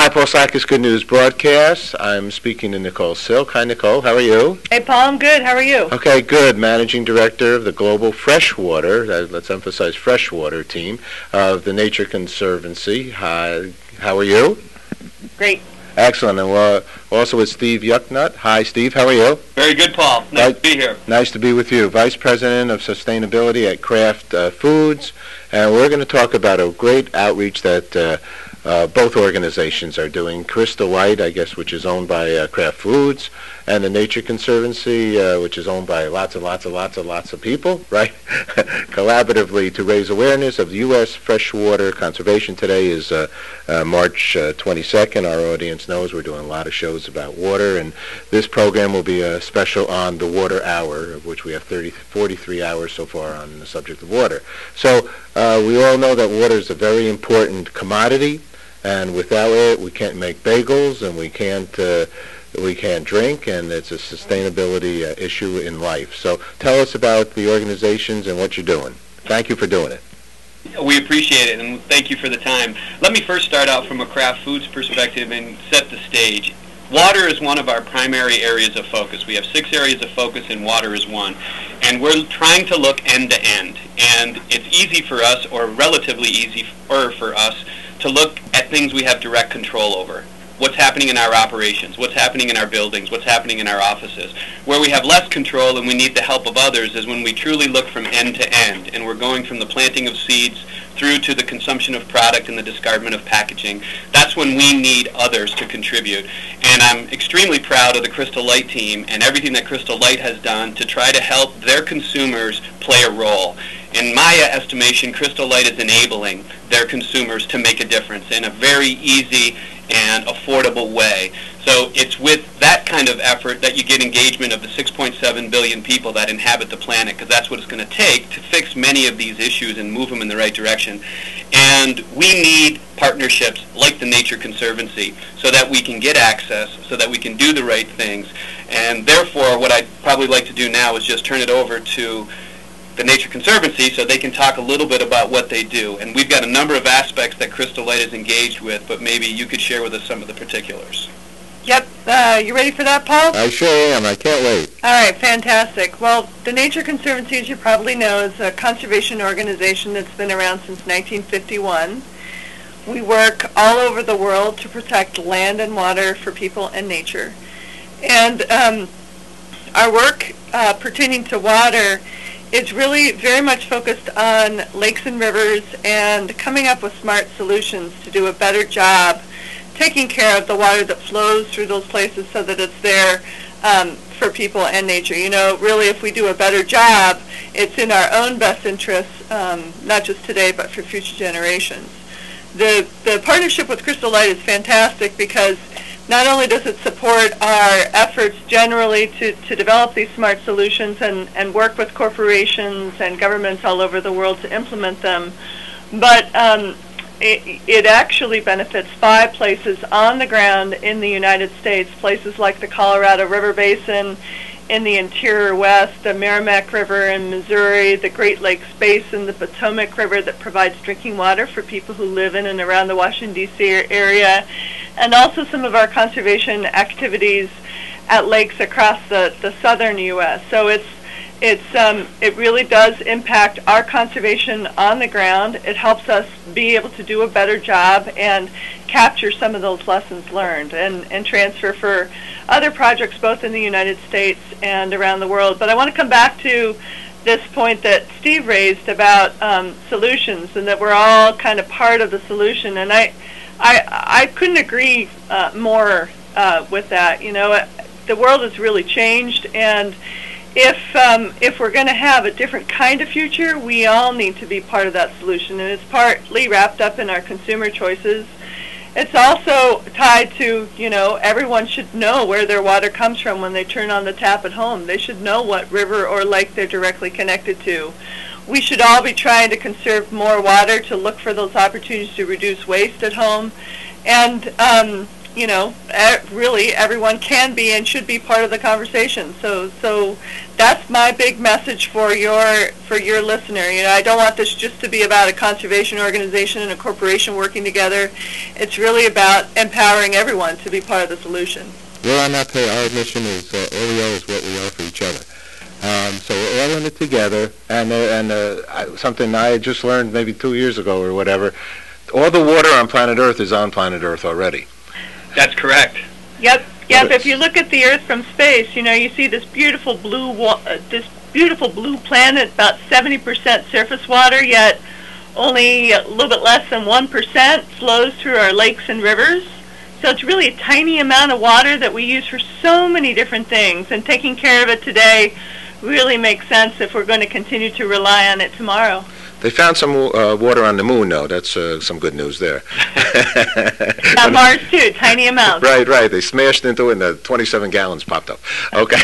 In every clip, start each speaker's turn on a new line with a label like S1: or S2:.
S1: Hi, Paul Sakis, Good News Broadcast. I'm speaking to Nicole Silk. Hi, Nicole. How are you?
S2: Hey, Paul. I'm good. How are you?
S1: Okay, good. Managing Director of the Global Freshwater, let's emphasize freshwater team, of the Nature Conservancy. Hi, how are you?
S2: Great.
S1: Excellent. And also with Steve Yucknut. Hi, Steve. How are you?
S3: Very good, Paul. Nice to be here.
S1: Nice to be with you. Vice President of Sustainability at Kraft Foods. And we're going to talk about a great outreach that both organizations are doing. Crystal Light, I guess, which is owned by Kraft Foods, and the Nature Conservancy, which is owned by lots of people, right? Collaboratively to raise awareness of U.S. freshwater conservation. Today is March 22nd. Our audience knows we're doing a lot of shows about water, and this program will be a special on the Water Hour, of which we have 43 hours so far on the subject of water. So we all know that water is a very important commodity, and without it we can't make bagels, and we can't drink, and it's a sustainability issue in life. So tell us about the organizations and what you're doing. Thank you for doing it.
S3: We appreciate it, and thank you for the time. Let me first start out from a Kraft Foods perspective and set the stage. Water is one of our primary areas of focus. We have 6 areas of focus, and water is one. And we're trying to look end to end. And it's easy for us, or relatively easy for us, to look at things we have direct control over. What's happening in our operations, what's happening in our buildings, what's happening in our offices. Where we have less control and we need the help of others is when we truly look from end to end, and we're going from the planting of seeds through to the consumption of product and the discardment of packaging. That's when we need others to contribute. And I'm extremely proud of the Crystal Light team and everything that Crystal Light has done to try to help their consumers play a role. In my estimation, Crystal Light is enabling their consumers to make a difference in a very easy and affordable way. So it's with that kind of effort that you get engagement of the 6.7 billion people that inhabit the planet, because that's what it's going to take to fix many of these issues and move them in the right direction. And we need partnerships like the Nature Conservancy so that we can get access, so that we can do the right things. And therefore, what I'd probably like to do now is just turn it over to the Nature Conservancy so they can talk a little bit about what they do. And we've got a number of aspects that Crystal Light is engaged with, but maybe you could share with us some of the particulars.
S2: Yep. You ready for that, Paul?
S1: I sure am. I can't wait.
S2: All right. Fantastic. Well, the Nature Conservancy, as you probably know, is a conservation organization that's been around since 1951. We work all over the world to protect land and water for people and nature. And our work pertaining to water is really very much focused on lakes and rivers and coming up with smart solutions to do a better job taking care of the water that flows through those places so that it's there for people and nature. You know, really, if we do a better job, it's in our own best interests, not just today, but for future generations. The partnership with Crystal Light is fantastic because not only does it support our efforts generally to develop these smart solutions and work with corporations and governments all over the world to implement them, but it actually benefits 5 places on the ground in the United States, places like the Colorado River Basin in the interior west, the Meramec River in Missouri, the Great Lakes Basin, the Potomac River that provides drinking water for people who live in and around the Washington, D.C. area, and also some of our conservation activities at lakes across the southern U.S. So it really does impact our conservation on the ground. It helps us be able to do a better job and capture some of those lessons learned and transfer for other projects both in the United States and around the world. But I want to come back to this point that Steve raised about solutions and that we're all kind of part of the solution. And I couldn't agree more with that. You know, the world has really changed, and if we're going to have a different kind of future, we all need to be part of that solution, and it's partly wrapped up in our consumer choices. It's also tied to, you know, everyone should know where their water comes from when they turn on the tap at home. They should know what river or lake they're directly connected to. We should all be trying to conserve more water to look for those opportunities to reduce waste at home. And really everyone can be and should be part of the conversation. So that's my big message for your listener. I don't want this just to be about a conservation organization and a corporation working together. It's really about empowering everyone to be part of the solution.
S1: We're on that page. Our mission is all we are is what we are for each other. So we're all in it together. And something I just learned maybe 2 years ago or whatever, all the water on planet Earth is on planet Earth already.
S3: That's correct.
S2: Yep. If you look at the Earth from space, you see this beautiful blue planet, about 70% surface water, yet only a little bit less than 1% flows through our lakes and rivers. So it's really a tiny amount of water that we use for so many different things, and taking care of it today really makes sense if we're going to continue to rely on it tomorrow.
S1: They found some water on the moon, though. That's some good news there.
S2: On Mars, too, tiny amounts.
S1: Right. They smashed into it, and 27 gallons popped up. Okay.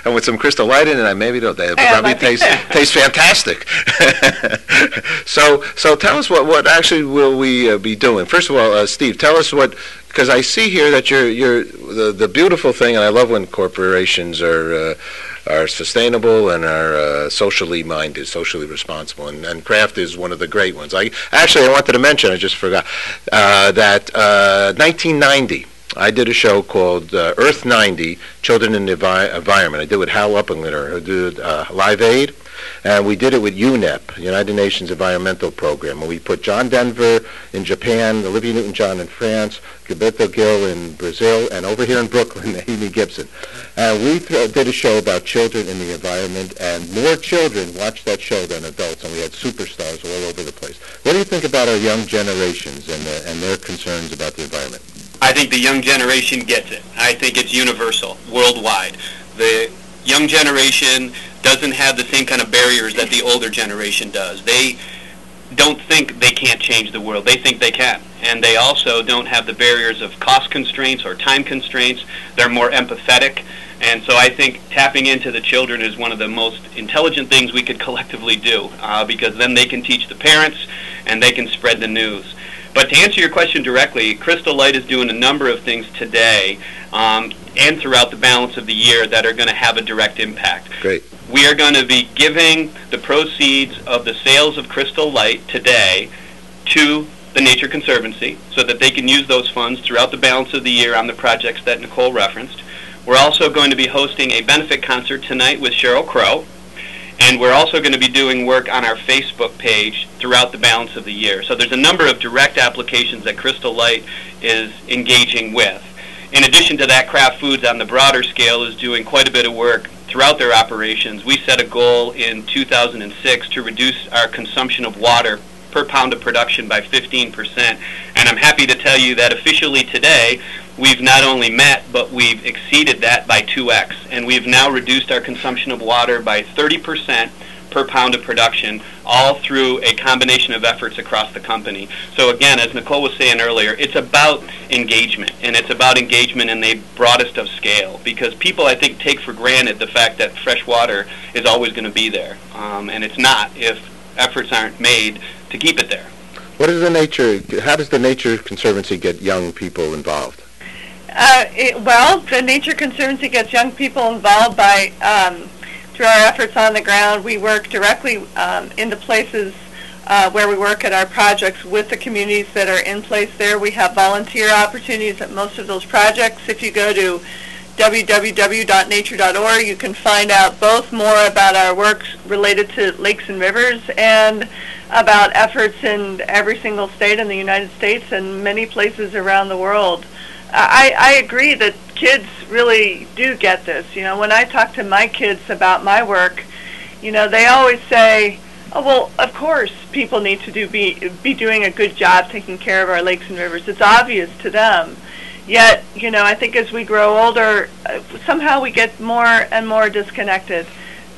S1: And with some crystal light in it, maybe they'll probably taste fantastic. So tell us what actually will we be doing. First of all, Steve, tell us what, because I see here that you're the beautiful thing, and I love when corporations are sustainable and are socially minded, socially responsible, and craft is one of the great ones. I wanted to mention, I just forgot, that 1990, I did a show called Earth 90, Children in the Environment. I did it with Hal Uppenglitter, who did Live Aid, and we did it with UNEP, United Nations Environmental Program, and we put John Denver in Japan, Olivia Newton-John in France, Gilberto Gil in Brazil, and over here in Brooklyn, Amy Gibson. We did a show about children in the environment, and more children watched that show than adults, and we had superstars all over the place. What do you think about our young generations and their concerns about the environment?
S3: I think the young generation gets it. I think it's universal, worldwide. The young generation doesn't have the same kind of barriers that the older generation does. They don't think they can't change the world. They think they can. And they also don't have the barriers of cost constraints or time constraints. They're more empathetic. And so I think tapping into the children is one of the most intelligent things we could collectively do, because then they can teach the parents and they can spread the news. But to answer your question directly, Crystal Light is doing a number of things today and throughout the balance of the year that are going to have a direct impact.
S1: Great.
S3: We are going to be giving the proceeds of the sales of Crystal Light today to the Nature Conservancy so that they can use those funds throughout the balance of the year on the projects that Nicole referenced. We're also going to be hosting a benefit concert tonight with Sheryl Crow. And we're also going to be doing work on our Facebook page throughout the balance of the year. So there's a number of direct applications that Crystal Light is engaging with. In addition to that, Kraft Foods on the broader scale is doing quite a bit of work throughout their operations. We set a goal in 2006 to reduce our consumption of water per pound of production by 15%. And I'm happy to tell you that officially today, we've not only met, but we've exceeded that by 2x. And we've now reduced our consumption of water by 30% per pound of production, all through a combination of efforts across the company. So again, as Nicole was saying earlier, it's about engagement, and it's about engagement in the broadest of scale, because people, I think, take for granted the fact that fresh water is always going to be there, and it's not if efforts aren't made to keep it there.
S1: How does the Nature Conservancy get young people involved?
S2: Well, the Nature Conservancy gets young people involved by through our efforts on the ground. We work directly in the places where we work at our projects with the communities that are in place there. We have volunteer opportunities at most of those projects. If you go to www.nature.org, you can find out both more about our work related to lakes and rivers and about efforts in every single state in the United States and many places around the world. I agree that kids really do get this. When I talk to my kids about my work, they always say, oh, well, of course people need to be doing a good job taking care of our lakes and rivers. It's obvious to them. Yet, I think as we grow older, somehow we get more and more disconnected.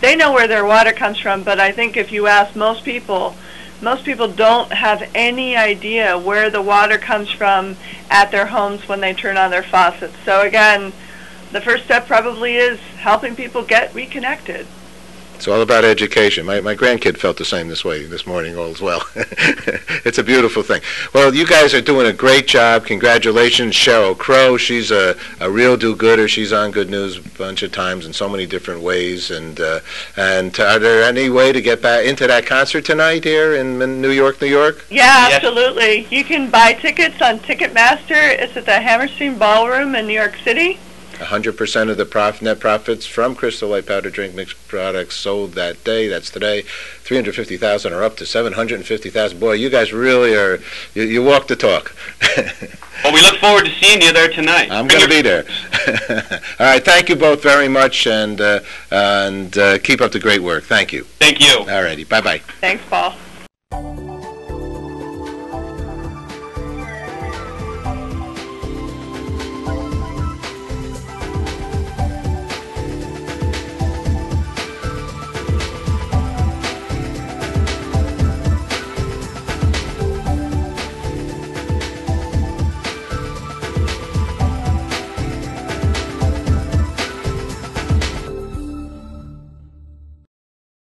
S2: They know where their water comes from, but I think if you ask most people don't have any idea where the water comes from at their homes when they turn on their faucets. So again, the first step probably is helping people get reconnected.
S1: It's all about education. My grandkid felt the same this morning all as well. It's a beautiful thing. Well, you guys are doing a great job. Congratulations, Cheryl Crow. She's a real do-gooder. She's on Good News a bunch of times in so many different ways. And are there any way to get back into that concert tonight here in New York, New York?
S2: Yeah, absolutely. You can buy tickets on Ticketmaster. It's at the Hammerstein Ballroom in New York City.
S1: 100% of the net profits from Crystal Light powder drink mix products sold that day, that's today, 350,000 are up to 750,000. Boy, you guys really are, you walk the talk.
S3: Well, we look forward to seeing you there tonight.
S1: I'm going to be there. All right, thank you both very much, and keep up the great work. Thank you.
S3: Thank you.
S1: All righty, bye-bye.
S2: Thanks, Paul.